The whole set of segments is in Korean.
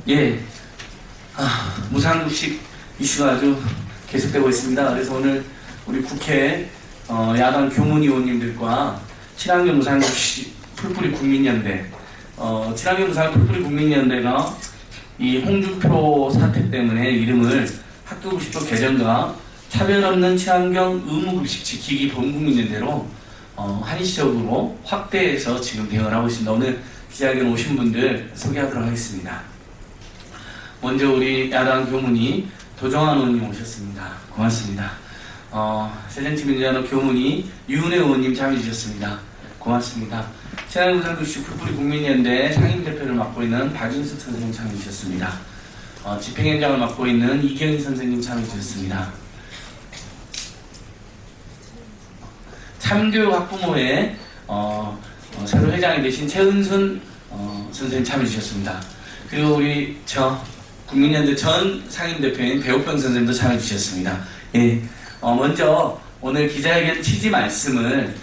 예, 무상급식 이슈가 아주 계속되고 있습니다. 그래서 오늘 우리 국회 야당 교문의원님들과 친환경 무상급식 풀뿌리 국민연대, 친환경 무상 풀뿌리 국민연대가 이 홍준표 사태 때문에 이름을 학교급식법 개정과 차별 없는 친환경 의무급식 지키기 범국민연대로 한시적으로 확대해서 지금 대응을 하고 있습니다. 오늘 기자회견 오신 분들 소개하도록 하겠습니다. 먼저 우리 야당 교문의 도정환 의원님 오셨습니다. 고맙습니다. 새정치민주연합 교문의 유은혜 의원님 참여해 주셨습니다. 고맙습니다. 친환경 무상급식 풀뿌리 국민연대 상임대표를 맡고 있는 박인숙 선생님 참여해 주셨습니다. 집행위원장을 맡고 있는 이경희 선생님 참여해 주셨습니다. 참교육 학부모회 새로 회장이 되신 최은순 선생님 참여해 주셨습니다. 그리고 우리 국민연대 전 상임대표인 배옥병 선생님도 참여해 주셨습니다. 예, 먼저 오늘 기자회견 취지 말씀을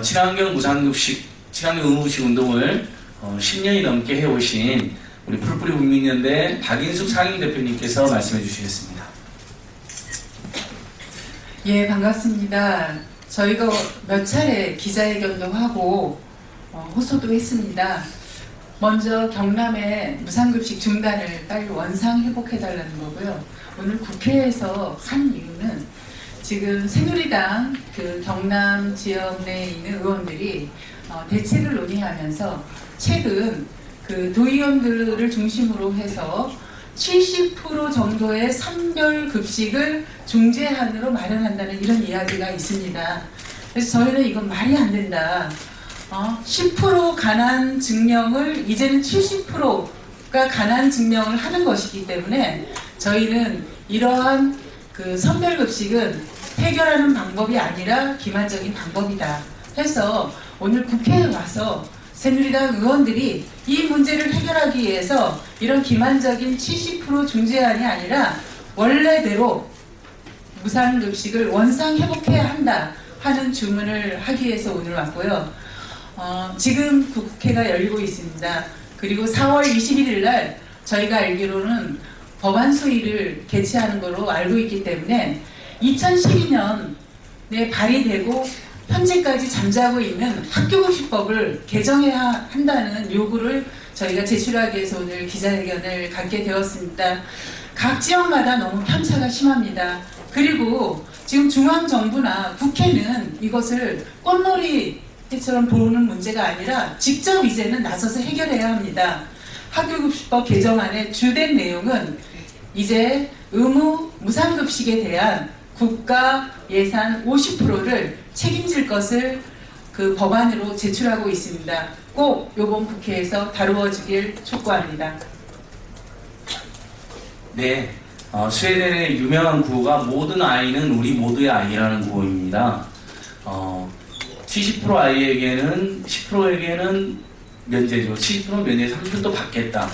친환경 무상급식, 친환경 의무급식 운동을 10년이 넘게 해오신 우리 풀뿌리 국민연대 박인숙 상임대표님께서 말씀해 주시겠습니다. 예, 반갑습니다. 저희가 몇 차례 기자회견도 하고 호소도 했습니다. 먼저 경남의 무상급식 중단을 빨리 원상 회복해달라는 거고요. 오늘 국회에서 한 이유는 지금 새누리당 그 경남 지역 내에 있는 의원들이 대책을 논의하면서 최근 그 도의원들을 중심으로 해서 70% 정도의 선별급식을 중재안으로 마련한다는 이런 이야기가 있습니다. 그래서 저희는 이건 말이 안 된다. 10% 가난 증명을 이제는 70%가 가난 증명을 하는 것이기 때문에 저희는 이러한 그 선별급식은 해결하는 방법이 아니라 기만적인 방법이다 해서 오늘 국회에 와서 새누리당 의원들이 이 문제를 해결하기 위해서 이런 기만적인 70% 중재안이 아니라 원래대로 무상급식을 원상 회복해야 한다 하는 주문을 하기 위해서 오늘 왔고요. 지금 국회가 열리고 있습니다. 그리고 4월 21일 날 저희가 알기로는 법안 소위를 개최하는 걸로 알고 있기 때문에 2012년에 발의되고 현재까지 잠자고 있는 학교급식법을 개정해야 한다는 요구를 저희가 제출하기 위해서 오늘 기자회견을 갖게 되었습니다. 각 지역마다 너무 편차가 심합니다. 그리고 지금 중앙정부나 국회는 이것을 꽃놀이처럼 보는 문제가 아니라 직접 이제는 나서서 해결해야 합니다. 학교급식법 개정안의 주된 내용은 이제 의무 무상급식에 대한 국가 예산 50%를 책임질 것을 그 법안으로 제출하고 있습니다. 꼭 이번 국회에서 다루어지길 촉구합니다. 네, 스웨덴의 유명한 구호가 모든 아이는 우리 모두의 아이라는 구호입니다. 70% 아이에게는 10%에게는 면제죠. 70% 면제, 30%도 받겠다.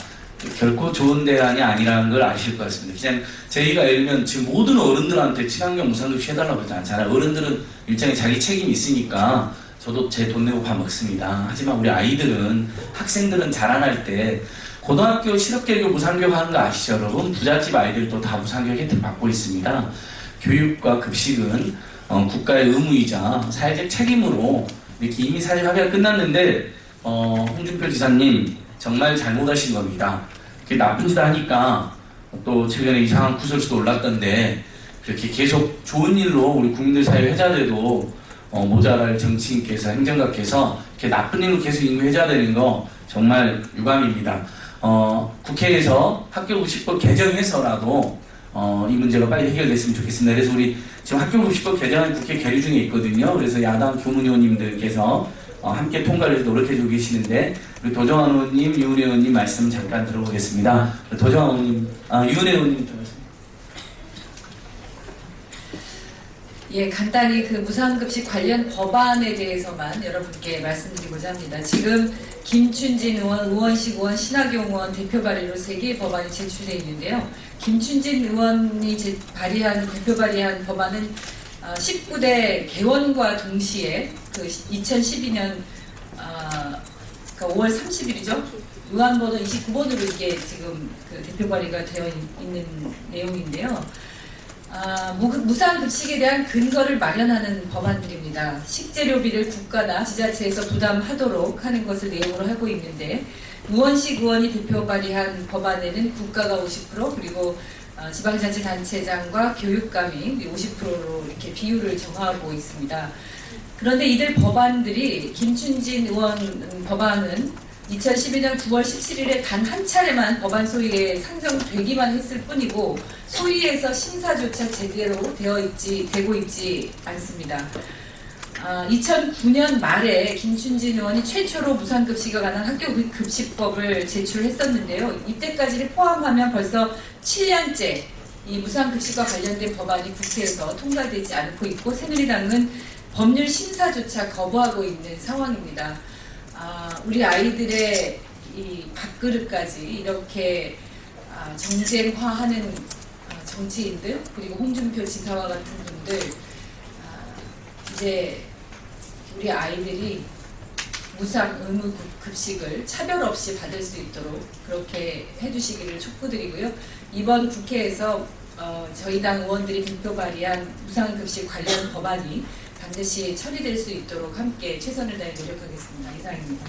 결코 좋은 대안이 아니라는 걸 아실 것 같습니다. 그냥 저희가 예를 들면 지금 모든 어른들한테 친환경 무상급식 해달라고 하지 않잖아요. 어른들은 일정에 자기 책임이 있으니까 저도 제 돈 내고 밥 먹습니다. 하지만 우리 아이들은, 학생들은 자라날 때 고등학교 실업계획 무상교육 하는 거 아시죠 여러분? 부잣집 아이들도 다 무상교육 혜택 받고 있습니다. 교육과 급식은 국가의 의무이자 사회적 책임으로 이렇게 이미 사회적 합의가 끝났는데 홍준표 지사님 정말 잘못하신 겁니다. 그게 나쁜 짓 하니까 또 최근에 이상한 구설수도 올랐던데 그렇게 계속 좋은 일로 우리 국민들 사회 회자돼도 모자랄 정치인께서, 행정가께서 이렇게 나쁜 일로 계속 임무 회자되는 거 정말 유감입니다. 국회에서 학교급식법 개정해서라도 이 문제가 빨리 해결됐으면 좋겠습니다. 그래서 우리 지금 학교급식법 개정안 국회 계류 중에 있거든요. 그래서 야당 교문의원님들께서 함께 통과를 해서 노력해주고 계시는데 우리 도정환 의원님, 유은혜 의원님 말씀 잠깐 들어보겠습니다. 도정환 의원님, 유은혜 의원님 좀 말씀. 예, 간단히 그 무상급식 관련 법안에 대해서만 여러분께 말씀드리고자 합니다. 지금 김춘진 의원, 우원식 의원, 신학용 의원 대표 발의로 3개의 법안이 제출되어 있는데요. 김춘진 의원이 발의한, 대표 발의한 법안은 19대 개원과 동시에 그 2012년 그러니까 5월 30일이죠. 의안번호 29번으로 이게 지금 그 대표 발의가 되어 있는 내용인데요. 무상급식에 대한 근거를 마련하는 법안들입니다. 식재료비를 국가나 지자체에서 부담하도록 하는 것을 내용으로 하고 있는데, 우원식 의원이 대표 발의한 법안에는 국가가 50% 그리고 지방자치단체장과 교육감이 50%로 이렇게 비율을 정하고 있습니다. 그런데 이들 법안들이, 김춘진 의원 법안은 2012년 9월 17일에 단 한 차례만 법안 소위에 상정되기만 했을 뿐이고, 소위에서 심사조차 제대로 되고 있지 않습니다. 2009년 말에 김춘진 의원이 최초로 무상급식에 관한 학교급식법을 제출했었는데요. 이때까지를 포함하면 벌써 7년째 이 무상급식과 관련된 법안이 국회에서 통과되지 않고 있고, 새누리당은 법률 심사조차 거부하고 있는 상황입니다. 우리 아이들의 이 밥그릇까지 이렇게 정쟁화하는 정치인들, 그리고 홍준표 지사와 같은 분들, 이제 우리 아이들이 무상 의무 급식을 차별 없이 받을 수 있도록 그렇게 해주시기를 촉구드리고요. 이번 국회에서 저희 당 의원들이 대표 발의한 무상급식 관련 법안이 반드시 처리될 수 있도록 함께 최선을 다해 노력하겠습니다. 이상입니다.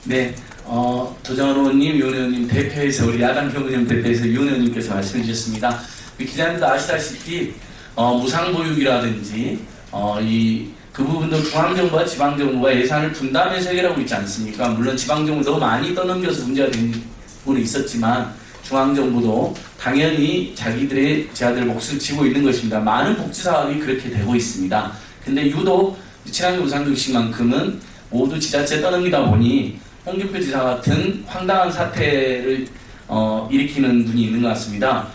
네, 도정원 의원님, 윤 의원님 대표에서, 우리 야당 경은형 대표에서 윤 의원님께서 말씀해 주셨습니다. 기자님도 아시다시피 무상보육이라든지 그 부분도 중앙정부와 지방정부가 예산을 분담해서 해결하고 있지 않습니까? 물론 지방정부 너무 많이 떠넘겨서 문제가 된 부분은 있었지만, 중앙정부도 당연히 자기들의 제아들 몫을 지고 있는 것입니다. 많은 복지사업이 그렇게 되고 있습니다. 근데 유독 친환경 무상급식만큼은 모두 지자체에 떠넘기다 보니 홍준표 지사 같은 황당한 사태를 일으키는 분이 있는 것 같습니다.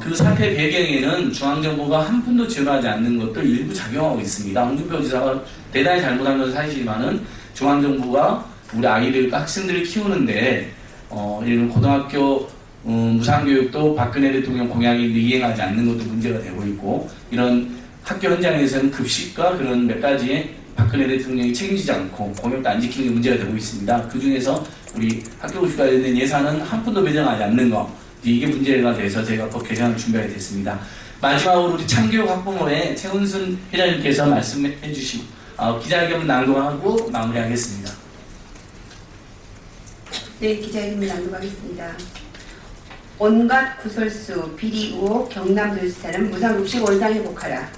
그 사태 배경에는 중앙정부가 한 푼도 지원하지 않는 것도 일부 작용하고 있습니다. 홍준표 지사가 대단히 잘못한 건 사실이지만은 중앙정부가 우리 아이들, 학생들을 키우는데 이런 고등학교 무상교육도 박근혜 대통령 공약인데 이행하지 않는 것도 문제가 되고 있고, 이런 학교 현장에서는 급식과 그런 몇 가지의 박근혜 대통령이 책임지지 않고 공약도 안 지키는 게 문제가 되고 있습니다. 그 중에서 우리 학교급식 관련된 예산은 한 푼도 배정하지 않는 거, 이게 문제가 돼서 제가 법 개정을 준비하게 됐습니다. 마지막으로 우리 참교육 학부모의 최은순 회장님께서 말씀해 주시고 기자회견 낭독하고 마무리하겠습니다. 네, 기자회견 낭독하겠습니다. 온갖 구설수, 비리 의혹 경남도지사는 무상급식 원상 회복하라.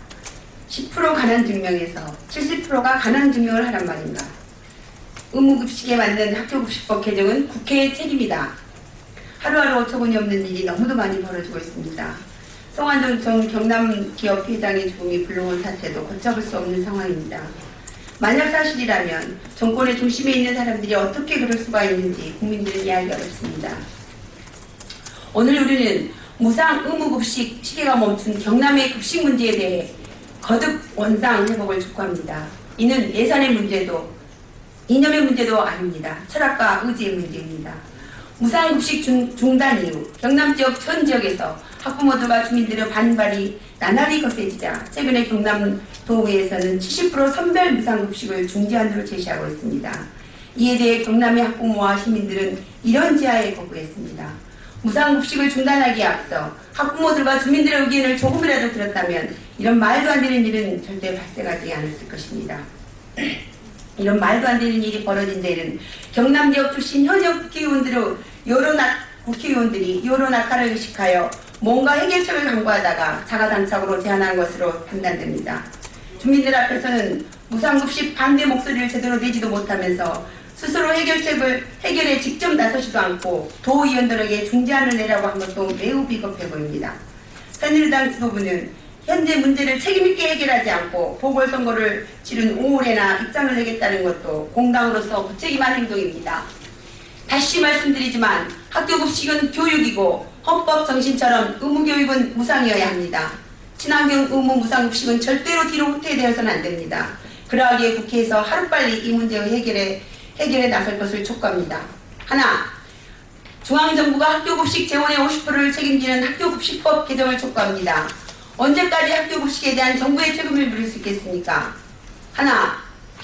10% 가난 증명에서 70%가 가난 증명을 하란 말인가. 의무급식에 맞는 학교급식법 개정은 국회의 책임이다. 하루하루 어처구니 없는 일이 너무도 많이 벌어지고 있습니다. 송환정 전 경남기업 회장의 죽음이 불러온 사태도 걷잡을 수 없는 상황입니다. 만약 사실이라면 정권의 중심에 있는 사람들이 어떻게 그럴 수가 있는지 국민들은 이해하기 어렵습니다. 오늘 우리는 무상 의무급식 시계가 멈춘 경남의 급식 문제에 대해 거듭 원상 회복을 촉구합니다. 이는 예산의 문제도 이념의 문제도 아닙니다. 철학과 의지의 문제입니다. 무상급식 중단 이후 경남 지역 전 지역에서 학부모들과 주민들의 반발이 나날이 거세지자 최근에 경남도의회에서는 70% 선별 무상급식을 중지하도록 제시하고 있습니다. 이에 대해 경남의 학부모와 시민들은 이런 제안에 거부했습니다. 무상급식을 중단하기에 앞서 학부모들과 주민들의 의견을 조금이라도 들었다면 이런 말도 안 되는 일은 절대 발생하지 않았을 것입니다. 이런 말도 안 되는 일이 벌어진 데는 경남 지역 출신 현역 국회의원들이 여론 악화를 의식하여 뭔가 해결책을 강구하다가 자가당착으로 제안한 것으로 판단됩니다. 주민들 앞에서는 무상급식 반대 목소리를 제대로 내지도 못하면서 스스로 해결에 직접 나서지도 않고 도의원들에게 중재안을 내라고 한 것도 매우 비겁해 보입니다. 새누리당 지도부는 현재 문제를 책임있게 해결하지 않고 보궐선거를 치른 5월에나 입장을 내겠다는 것도 공당으로서 무책임한 행동입니다. 다시 말씀드리지만 학교급식은 교육이고 헌법 정신처럼 의무교육은 무상이어야 합니다. 친환경 의무 무상급식은 절대로 뒤로 후퇴되어서는 안 됩니다. 그러하기에 국회에서 하루빨리 이 문제의 해결에 나설 것을 촉구합니다. 하나, 중앙정부가 학교급식 재원의 50%를 책임지는 학교급식법 개정을 촉구합니다. 언제까지 학교급식에 대한 정부의 책임을 물을 수 있겠습니까? 하나,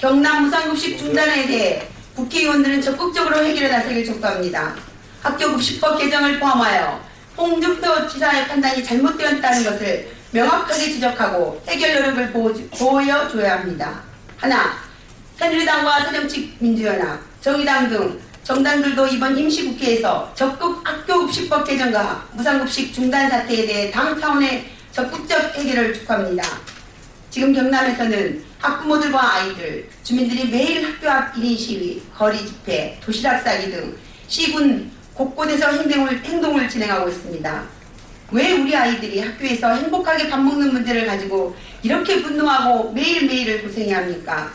경남 무상급식 중단에 대해 국회의원들은 적극적으로 해결에 나서길 촉구합니다. 학교급식법 개정을 포함하여 홍준표 지사의 판단이 잘못되었다는 것을 명확하게 지적하고 해결 노력을 보여줘야 합니다. 하나, 새누리당과 새정치민주연합, 정의당 등 정당들도 이번 임시국회에서 적극 학교급식법 개정과 무상급식 중단 사태에 대해 당 차원의 적극적 해결을 촉구합니다. 지금 경남에서는 학부모들과 아이들, 주민들이 매일 학교 앞 1인 시위, 거리 집회, 도시락 싸기 등 시군 곳곳에서 행동을 진행하고 있습니다. 왜 우리 아이들이 학교에서 행복하게 밥 먹는 문제를 가지고 이렇게 분노하고 매일매일을 고생해야 합니까?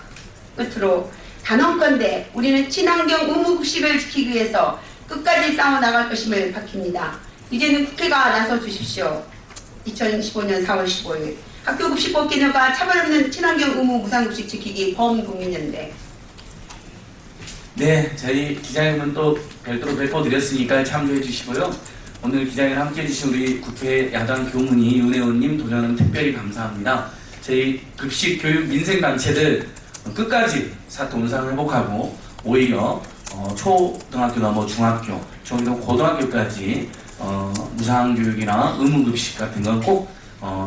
끝으로 단언컨대 우리는 친환경 의무급식을 지키기 위해서 끝까지 싸워나갈 것임을 밝힙니다. 이제는 국회가 나서 주십시오. 2025년 4월 15일 학교급식법 개정과 차별 없는 친환경 의무 무상급식 지키기 범국민연대. 네, 저희 기자회견은 또 별도로 배포드렸으니까 참조해 주시고요. 오늘 기자회견 함께해 주신 우리 국회 야당 교문위 윤혜원님 도전은 특별히 감사합니다. 저희 급식 교육 민생단체들 끝까지 사태 원상을 회복하고 오히려 초등학교 넘어 중학교, 중학교 고등학교까지 무상교육이나 의무급식 같은 건 꼭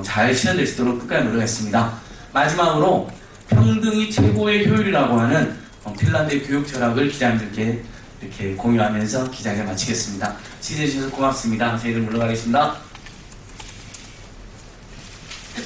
잘 실현될 수 있도록 끝까지 노력했습니다. 마지막으로 평등이 최고의 효율이라고 하는 핀란드의 교육 철학을 기자님들께 이렇게 공유하면서 기자회견 마치겠습니다. 시청해 주셔서 고맙습니다. 저희들 물러가겠습니다.